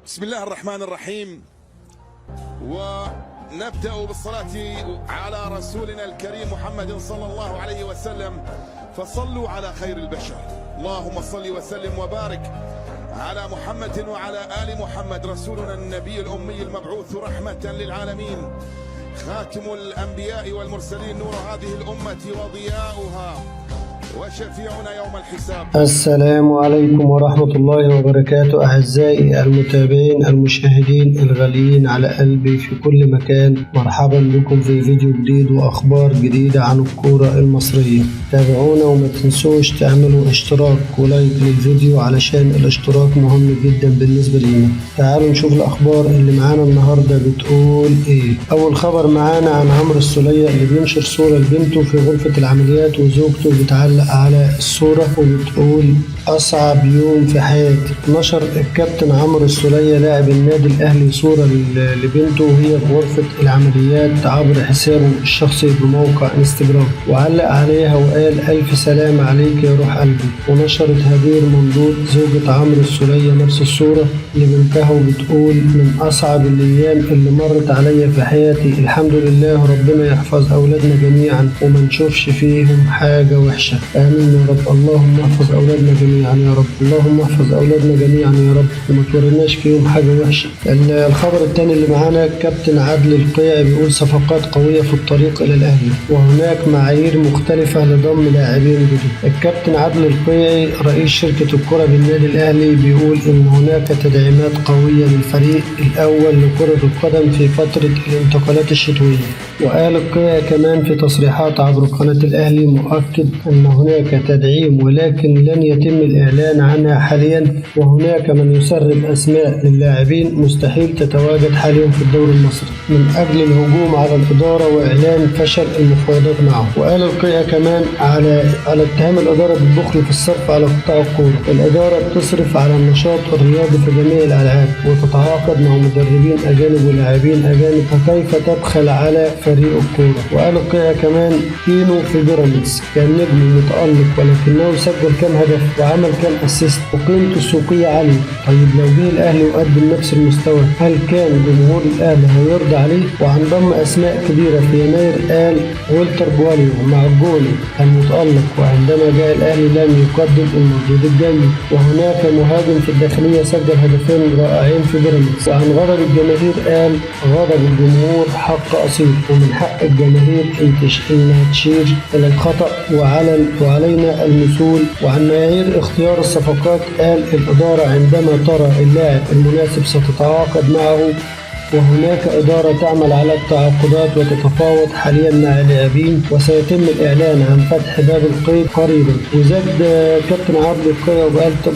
بسم الله الرحمن الرحيم، ونبدأ بالصلاة على رسولنا الكريم محمد صلى الله عليه وسلم. فصلوا على خير البشر، اللهم صل وسلم وبارك على محمد وعلى آل محمد، رسولنا النبي الأمي المبعوث رحمة للعالمين، خاتم الأنبياء والمرسلين، نور هذه الأمة وضياؤها وشفيعنا يوم الحساب. السلام عليكم ورحمة الله وبركاته. أعزائي المتابعين المشاهدين الغاليين على قلبي في كل مكان، مرحبا بكم في فيديو جديد وأخبار جديدة عن الكورة المصرية. تابعونا وما تنسوش تعملوا اشتراك ولايك للفيديو علشان الاشتراك مهم جدا بالنسبة لنا. تعالوا نشوف الأخبار اللي معانا النهاردة بتقول ايه. أول خبر معانا عن عمرو السولية اللي بينشر صورة لبنته في غرفة العمليات وزوجته بتعلق على الصورة وبتقول أصعب يوم في حياتي. نشر الكابتن عمرو السولية لاعب النادي الأهلي صورة لبنته وهي في غرفة العمليات عبر حسابه الشخصي بموقع انستجرام، وعلق عليها وقال ألف سلام عليك يا روح قلبي. ونشرت هدير ممدود زوجة عمرو السولية نفس الصورة لبنتها وبتقول من أصعب الأيام اللي مرت عليا في حياتي، الحمد لله ربنا يحفظ أولادنا جميعا وما نشوفش فيهم حاجة وحشة، آمين يا رب. اللهم احفظ أولادنا جميعا يا رب، اللهم احفظ أولادنا جميعا يا رب وما توريناش فيهم حاجة وحشة. الخبر الثاني اللي معانا كابتن عادل القيعي بيقول صفقات قوية في الطريق إلى الأهلي وهناك معايير مختلفة لضم لاعبين جدد. الكابتن عادل القيعي رئيس شركة الكرة بالنادي الأهلي بيقول إن هناك تدعيمات قوية للفريق الأول لكرة القدم في فترة الانتقالات الشتوية. وقال القيعي كمان في تصريحات عبر قناة الأهلي مؤكد أن هناك تدعيم ولكن لن يتم الإعلان عنها حاليا، وهناك من يسرب أسماء للاعبين مستحيل تتواجد حاليا في الدوري المصري من أجل الهجوم على الإدارة وإعلان فشل المفاوضات معه. وقال القيعي كمان على اتهام الإدارة بالبخل في الصرف على قطاع الكورة. الإدارة بتصرف على النشاط الرياضي في جميع الألعاب وتتعاقد مع مدربين أجانب ولاعبين أجانب، فكيف تبخل على فريق الكورة؟ وقال القيعي كمان كينو في بيراميدز كان نجم متألق ولكنه سجل كام هدف وعمل كام اسيست وقيمته السوقية عالية. طيب لو جه الأهلي وقدم نفس المستوى هل كان جمهور الأهلي هيرضى عليه؟ وانضم أسماء كبيرة في يناير قال والتر بواليو مع الجولي كان متألق، وعندما جاء الأهلي لم يقدم المردود الجيد. وهناك مهاجم في الداخلية سجل هدفين رائعين في بيراميدز. وعن غضب الجماهير قال غضب الجمهور حق أصيل ومن حق الجماهير انها تشير إلى الخطأ وعلينا المسؤول. وعن معايير اختيار الصفقات قال الإدارة عندما ترى اللاعب المناسب ستتعاقد معه، وهناك إدارة تعمل على التعاقدات وتتفاوض حاليا مع اللاعبين وسيتم الإعلان عن فتح باب القيد قريبا. وزاد كابتن عادل القيعي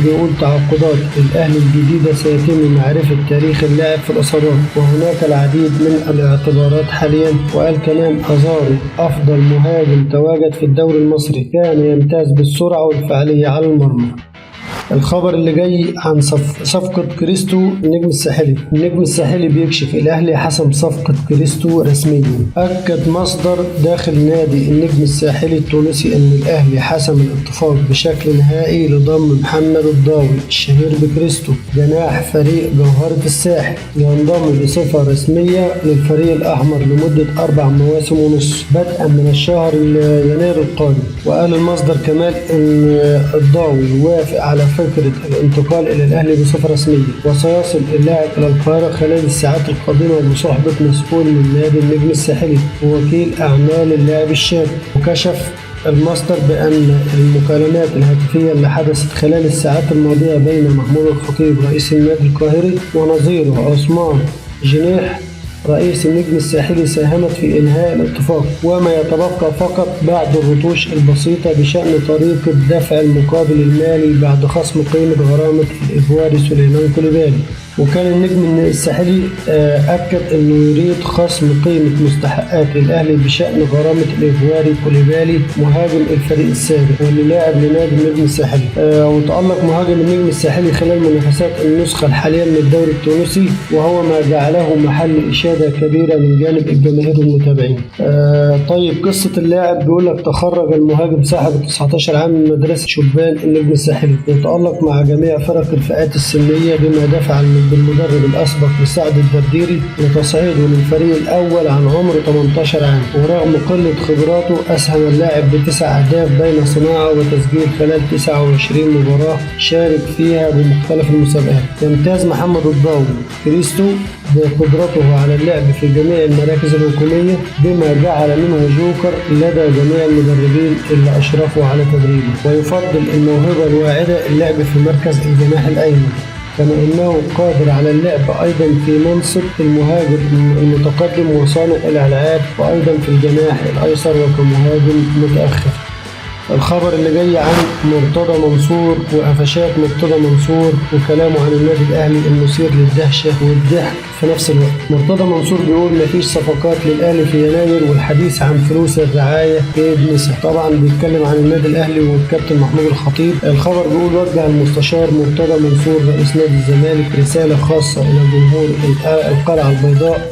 بيقول تعاقدات الأهلي الجديدة سيتم معرفة تاريخ اللاعب في الإصابات وهناك العديد من الاعتبارات حاليا. وقال كمان أزاري أفضل مهاجم تواجد في الدوري المصري، كان يمتاز بالسرعة والفعالية على المرمى. الخبر اللي جاي عن صفقة كريستو النجم الساحلي. النجم الساحلي بيكشف الأهلي حسم صفقة كريستو رسميا. أكد مصدر داخل نادي النجم الساحلي التونسي أن الأهلي حسم الاتفاق بشكل نهائي لضم محمد الضاوي الشهير بكريستو جناح فريق جوهرة الساحل ينضم بصفة رسمية للفريق الأحمر لمدة 4 مواسم ونصف بدءا من الشهر يناير القادم. وقال المصدر كمان أن الضاوي وافق على فكرة الانتقال إلى الأهلي بصفة رسمية، وسيصل اللاعب إلى القاهرة خلال الساعات القادمة بصحبة مسؤول من نادي النجم الساحلي ووكيل أعمال اللاعب الشاب. وكشف المصدر بأن المكالمات الهاتفية اللي حدثت خلال الساعات الماضية بين محمود الخطيب رئيس النادي القاهري ونظيره عثمان جنيح رئيس النجم الساحلي ساهمت في إنهاء الاتفاق، وما يتبقى فقط بعض الرتوش البسيطة بشأن طريقة دفع المقابل المالي بعد خصم قيمة غرامة الإيفواري سليمان كوليبالي. وكان النجم الساحلي أكد أنه يريد خصم قيمة مستحقات الأهلي بشأن غرامة الإيفواري كوليبالي مهاجم الفريق السابق واللي لاعب لنادي النجم الساحلي. وتألق مهاجم النجم الساحلي خلال منافسات النسخة الحالية من الدوري التونسي، وهو ما جعله محل إشادة كبيرة من جانب الجماهير والمتابعين. طيب قصة اللاعب بيقول لك تخرج المهاجم صاحب 19 عام من مدرسة شبان النجم الساحلي، يتألق مع جميع فرق الفئات السنية بما دفع ضد المدرب الأسبق لسعد الدرديري لتصعيده للفريق الأول عن عمر 18 عام. ورغم قلة خبراته أسهم اللاعب ب9 أهداف بين صناعة وتسجيل خلال 29 مباراة شارك فيها بمختلف المسابقات. يمتاز محمد الضاوي كريستو بقدرته على اللعب في جميع المراكز الهجومية، بما جعل منه جوكر لدى جميع المدربين اللي أشرفوا على تدريبه. ويفضل الموهبة الواعدة اللعب في مركز الجناح الأيمن، كما إنه قادر على اللعب أيضا في منصب المهاجم المتقدم وصانع الألعاب، وأيضا في الجناح الأيسر وكمهاجم متأخر. الخبر اللي جاي عن مرتضى منصور وقفشات مرتضى منصور وكلامه عن النادي الأهلي المثير للدهشة والضحك في نفس الوقت. مرتضى منصور بيقول مفيش صفقات للأهلي في يناير والحديث عن فلوس الرعاية بيدنسة. طبعا بيتكلم عن النادي الأهلي والكابتن محمود الخطيب. الخبر بيقول وجه المستشار مرتضى منصور رئيس نادي الزمالك رسالة خاصة إلى جمهور القلعة البيضاء.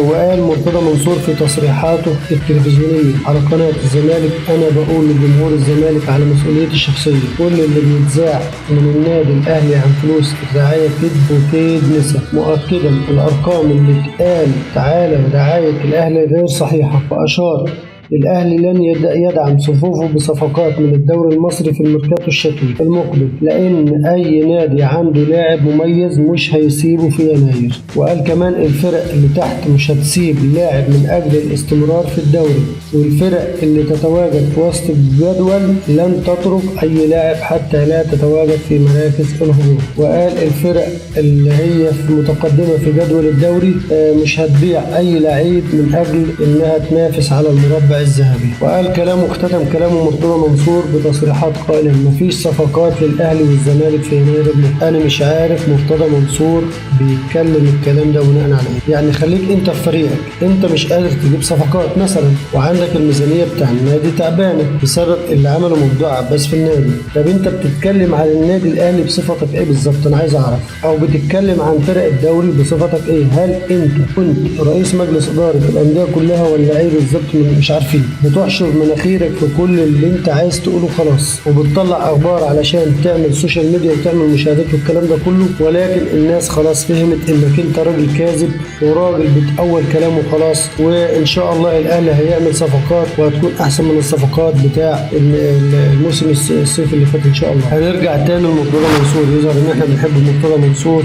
وقال مرتضى منصور في تصريحاته التلفزيونية على قناة الزمالك: أنا بقول لجمهور الزمالك على مسؤوليتي الشخصية، كل اللي بيتذاع من النادي الأهلي عن فلوس الرعاية كذب وكيد نسب، مؤكدا الأرقام اللي اتقال تعالى رعاية الأهلي غير صحيحة. وأشار الأهلي لن يدعم صفوفه بصفقات من الدوري المصري في الميركاتو الشتوي المقبل، لأن أي نادي عنده لاعب مميز مش هيسيبه في يناير. وقال كمان الفرق اللي تحت مش هتسيب لاعب من أجل الاستمرار في الدوري، والفرق اللي تتواجد في وسط الجدول لن تترك أي لاعب حتى لا تتواجد في مراكز الهبوط. وقال الفرق اللي هي متقدمة في جدول الدوري مش هتبيع أي لعيب من أجل إنها تنافس على المربع الذهبي. وقال اختتم كلامه مرتضى منصور بتصريحات قائلا مفيش صفقات للأهلي والزمالك في يناير. أنا مش عارف مرتضى منصور بيتكلم الكلام ده بناء على ايه. يعني خليك انت في فريقك، انت مش قادر تجيب صفقات مثلا، وعندك الميزانية بتاع النادي تعبانة بسبب اللي عمله ممدوح عباس في النادي. طب انت بتتكلم عن النادي الأهلي بصفتك ايه بالظبط؟ انا عايز اعرف. او بتتكلم عن فرق الدوري بصفتك ايه؟ هل انت كنت رئيس مجلس إدارة الأندية كلها ولا ايه بالظبط؟ مش عارفين. بتحشر مناخيرك في كل اللي انت عايز تقوله خلاص، وبتطلع اخبار علشان تعمل سوشيال ميديا وتعمل مشاهدات والكلام ده كله، ولكن الناس خلاص فهمت انك انت راجل كاذب وراجل بتأول كلامه خلاص. وان شاء الله الاهلي هيعمل صفقات وهتكون احسن من الصفقات بتاع الموسم الصيفي اللي فات ان شاء الله. هنرجع تاني لمرتضى منصور. يظهر ان احنا بنحب مرتضى منصور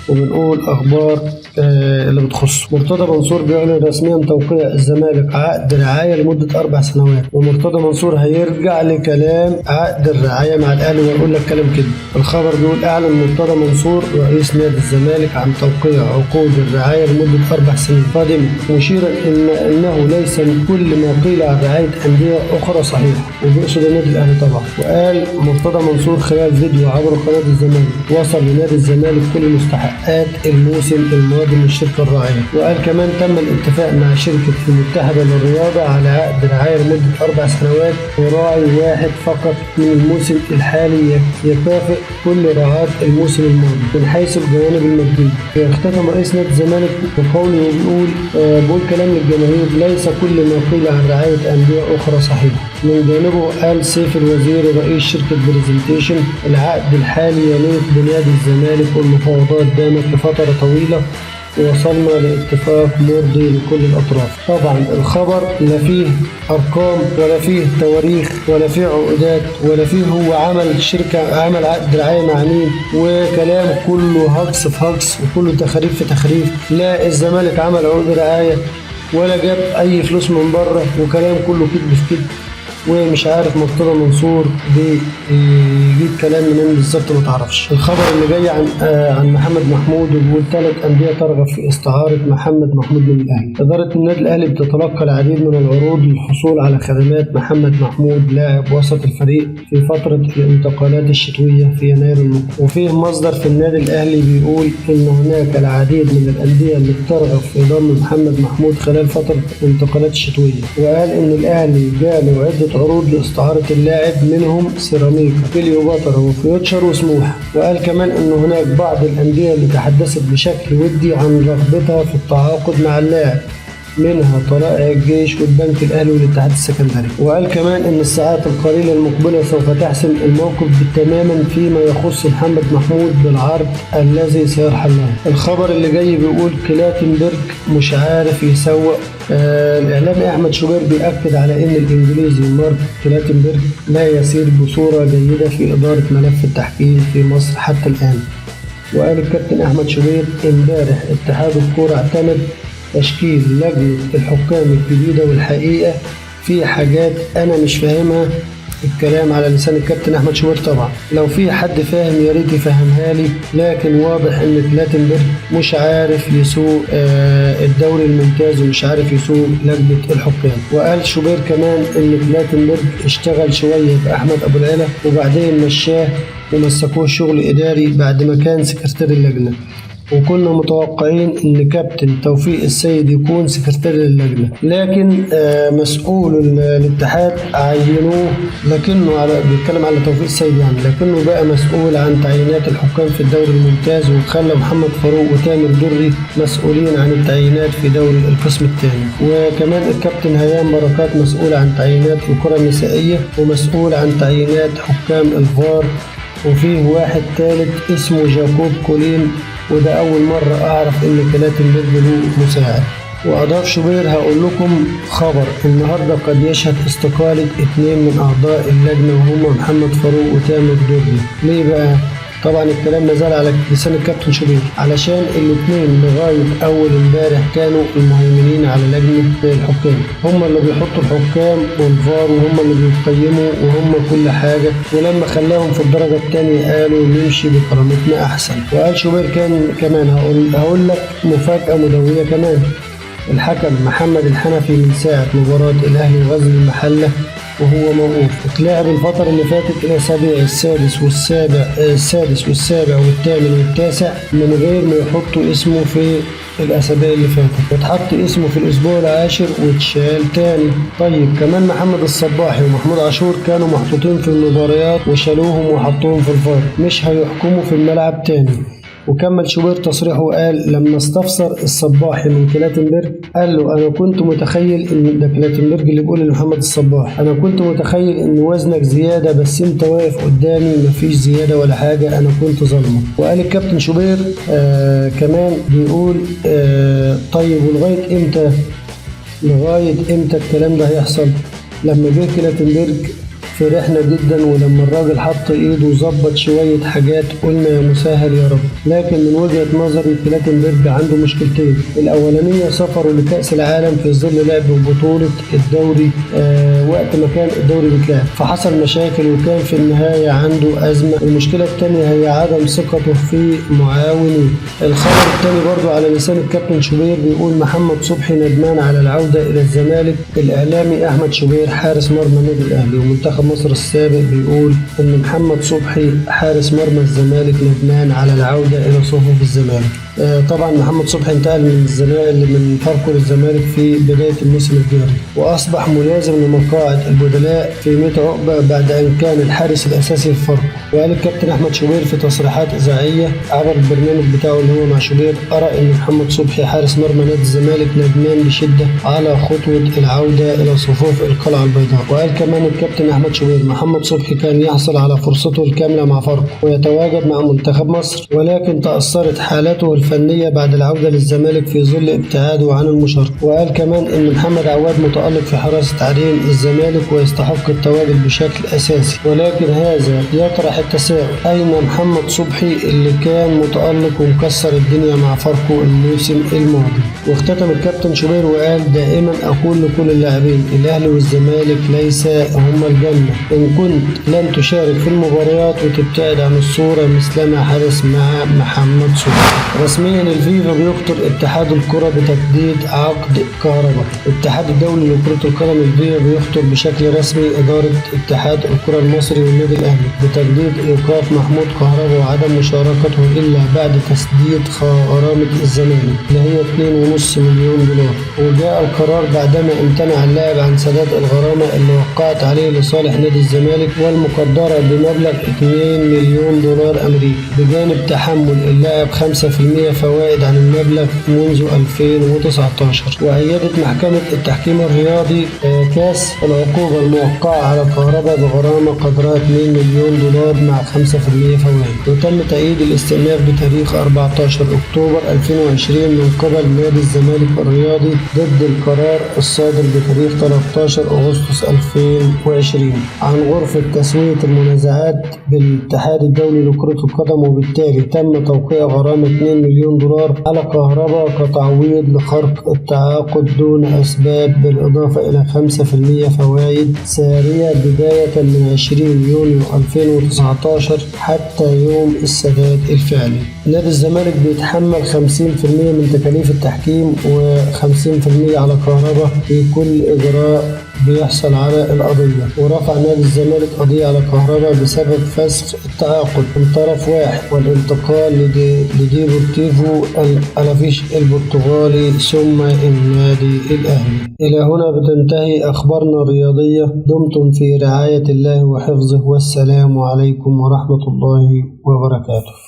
وبنقول اخبار اللي بتخص مرتضى منصور. بيعلن رسميا توقيع الزمالك عقد رعايه لمده 4 سنوات، ومرتضى منصور هيرجع لكلام عقد الرعايه مع الاهلي ويقول لك كلام كده. الخبر بيقول اعلن مرتضى منصور رئيس نادي الزمالك عن توقيع عقود الرعايه لمده 4 سنين قادمه، مشيرا انه ليس كل ما قيل عن رعايه انديه اخرى صحيح، وبيقصد النادي الاهلي طبعا. وقال مرتضى منصور خلال فيديو عبر قناه الزمالك وصل لنادي الزمالك كل مستحقات الموسم الماضي من الشركة الراعية. وقال كمان تم الاتفاق مع شركة المتحدة للرياضة على عقد رعاية لمدة 4 سنوات، وراعي واحد فقط من الموسم الحالي يكافئ كل رعاة الموسم الماضي من حيث الجوانب المادية. واختتم رئيس نادي الزمالك بقوله بيقول كلام للجماهير: ليس كل ما قيل عن رعاية أندية أخرى صحيح. من جانبه قال سيف الوزير رئيس شركة بريزنتيشن: العقد الحالي يليق بنادي الزمالك والمفاوضات دامت لفترة طويلة ووصلنا لاتفاق مرضي لكل الأطراف. طبعا الخبر لا فيه أرقام ولا فيه تواريخ ولا فيه عقودات ولا فيه هو عمل عقد رعاية مع مين، وكلام كله هجص في هجص وكله تخريف في تخريف. لا الزمالك عمل عقد رعاية ولا جاب أي فلوس من بره، وكلام كله كذب في كذب. ومش عارف مرتضى منصور بيجيب كلام منين بالظبط ما تعرفش. الخبر اللي جاي عن محمد محمود، وبيقول 3 أندية ترغب في استعارة محمد محمود من الأهلي. إدارة النادي الأهلي بتتلقى العديد من العروض للحصول على خدمات محمد محمود لاعب وسط الفريق في فترة الانتقالات الشتوية في يناير المقبل. وفيه مصدر في النادي الأهلي بيقول إن هناك العديد من الأندية اللي بترغب في ضم محمد محمود خلال فترة الانتقالات الشتوية. وقال إن الأهلي جاله عدة عروض لاستعارة اللاعب، منهم سيراميكا، كليوباترا، وفيوتشر، وسموحة. وقال كمان ان هناك بعض الاندية اللي تحدثت بشكل ودي عن رغبتها في التعاقد مع اللاعب، منها طلائع الجيش والبنك الأهلي والاتحاد السكندري. وقال كمان إن الساعات القليلة المقبلة سوف تحسم الموقف تماما فيما يخص محمد محمود بالعرض الذي سيرحل له. الخبر اللي جاي بيقول كلاتنبرج مش عارف يسوق. الإعلامي أحمد شوبير بيأكد على إن الإنجليزي مارك كلاتنبرج لا يسير بصورة جيدة في إدارة ملف التحكيم في مصر حتى الآن. وقال الكابتن أحمد شوبير امبارح اتحاد الكرة اعتمد تشكيل لجنة الحكام الجديدة، والحقيقة في حاجات أنا مش فاهمها. الكلام على لسان الكابتن أحمد شوبير طبعا، لو في حد فاهم يا ريت يفهمها لي، لكن واضح إن كلاتنبرج مش عارف يسوق الدوري الممتاز ومش عارف يسوق لجنة الحكام. وقال شوبير كمان إن كلاتنبرج اشتغل شوية بأحمد أبو العلا وبعدين مشاه ومسكوه شغل إداري بعد ما كان سكرتير اللجنة، وكنا متوقعين ان كابتن توفيق السيد يكون سكرتير اللجنة، لكن مسؤول الاتحاد عينوه، لكنه بيتكلم على توفيق السيد يعني، لكنه بقى مسؤول عن تعيينات الحكام في الدوري الممتاز، وخلى محمد فاروق وتامر دري مسؤولين عن التعيينات في دوري القسم الثاني. وكمان الكابتن هيام بركات مسؤول عن تعيينات الكرة النسائية ومسؤول عن تعيينات حكام الفار، وفيه واحد ثالث اسمه جاكوب كولين، وده أول مرة أعرف إن كلاتنبرج له مساعد. وأضاف شوبير هقول لكم خبر النهاردة قد يشهد استقالة 2 من أعضاء اللجنة وهم محمد فاروق وتامر دري. ليه بقى؟ طبعا الكلام مازال على لسان الكابتن شوبير، علشان الاثنين لغاية أول امبارح كانوا المهيمنين على لجنة الحكام، هم اللي بيحطوا الحكام والفار وهم اللي بيقيموا وهم كل حاجة، ولما خلاهم في الدرجة الثانية قالوا نمشي بكرامتنا أحسن. وقال شوبير كمان هقول لك مفاجأة مدوية كمان، الحكم محمد الحنفي من ساعة مباراة الأهلي وغزل المحلة وهو موقوف اتلعب الفترة اللي فاتت الأسابيع السادس والسابع والثامن والتاسع من غير ما يحطوا اسمه في الأسابيع اللي فاتت، واتحط اسمه في الأسبوع العاشر واتشال تاني. طيب كمان محمد الصباحي ومحمود عاشور كانوا محطوطين في المباريات وشالوهم وحطوهم في الفار، مش هيحكموا في الملعب تاني. وكمل شوبير تصريحه وقال لما استفسر الصباحي من كلاتنبرج قال له أنا كنت متخيل إن ده كلاتنبرج اللي بيقول لمحمد الصباحي، أنا كنت متخيل إن وزنك زيادة بس أنت واقف قدامي مفيش زيادة ولا حاجة، أنا كنت ظلمه. وقال الكابتن شوبير كمان بيقول طيب لغاية إمتى الكلام ده هيحصل؟ لما جه كلاتنبرج فرحنا جدا، ولما الراجل حط ايده وظبط شوية حاجات قلنا يا مسهل يا رب، لكن من وجهة نظري كلاتنبرج عنده مشكلتين. الاولانية سفره لكأس العالم في ظل لعب بطولة الدوري وقت ما كان الدوري بيتلعب، فحصل مشاكل وكان في النهاية عنده أزمة. المشكلة الثانية هي عدم ثقته في معاونيه. الخبر الثاني برضو على لسان الكابتن شوبير بيقول محمد صبحي ندمان على العودة إلى الزمالك. الإعلامي أحمد شوبير حارس مرمى النادي الأهلي ومنتخب مصر السابق بيقول إن محمد صبحي حارس مرمى الزمالك ندمان على العودة إلى صفوف الزمالك. طبعا محمد صبحي انتقل من فاركو للزمالك في بداية الموسم الجاري، وأصبح ملازم لمقاعد البدلاء في ميت عقبة بعد أن كان الحارس الأساسي في فاركو. وقال الكابتن أحمد شوبير في تصريحات إذاعية عبر البرنامج بتاعه اللي هو مع شوبير أرى إن محمد صبحي حارس مرمى نادي الزمالك ندمان بشدة على خطوة العودة إلى صفوف القلعة البيضاء. وقال كمان الكابتن أحمد شوبير محمد صبحي كان يحصل على فرصته الكاملة مع فاركو ويتواجد مع منتخب مصر، ولكن تأثرت حالته الفنية بعد العودة للزمالك في ظل ابتعاده عن المشاركة. وقال كمان إن محمد عواد متألق في حراسة عرين الزمالك ويستحق التواجد بشكل أساسي، ولكن هذا يطرح التساؤل أين محمد صبحي اللي كان متألق ومكسر الدنيا مع فاركو الموسم الماضي. واختتم الكابتن شوبير وقال دائما أقول لكل اللاعبين الأهلي والزمالك ليس هما الجنة، إن كنت لن تشارك في المباريات وتبتعد عن الصورة مثلما حدث مع محمد صبحي. رسميا الفيفا بيخطر اتحاد الكرة بتجديد عقد كهرباء. الاتحاد الدولي لكرة القدم الفيفا بيخطر بشكل رسمي إدارة اتحاد الكرة المصري والنادي الأهلي بتجديد إيقاف محمود كهرباء وعدم مشاركته إلا بعد تسديد غرامة الزمالك اللي هي 2.5 مليون دولار. وجاء القرار بعدما امتنع اللاعب عن سداد الغرامة اللي وقعت عليه لصالح نادي الزمالك والمقدرة بمبلغ 2 مليون دولار أمريكي، بجانب تحمل اللاعب 5% فوائد عن المبلغ منذ 2019. وأيدت محكمة التحكيم الرياضي كاس العقوبة الموقعة على كهربا بغرامة قدرها 2 مليون دولار مع 5% فوائد. وتم تأييد الاستئناف بتاريخ 14 أكتوبر 2020 من قبل نادي الزمالك الرياضي ضد القرار الصادر بتاريخ 13 أغسطس 2020 عن غرفة تسوية المنازعات بالاتحاد الدولي لكرة القدم، وبالتالي تم توقيع غرامة 2 مليون دولار على كهربا كتعويض لخرق التعاقد دون أسباب، بالإضافة إلى 5% فوائد سارية بداية من 20 يونيو 2019 حتى يوم السداد الفعلي. نادي الزمالك بيتحمل 50% من تكاليف التحكيم و50% على كهربا في كل إجراء بيحصل على القضية. ورفع نادي الزمالك قضية على كهربا بسبب فسخ التعاقد من طرف واحد والانتقال لديبورتيفو الألافيش البرتغالي ثم النادي الأهلي. إلى هنا بتنتهي أخبارنا الرياضية. دمتم في رعاية الله وحفظه، والسلام عليكم ورحمة الله وبركاته.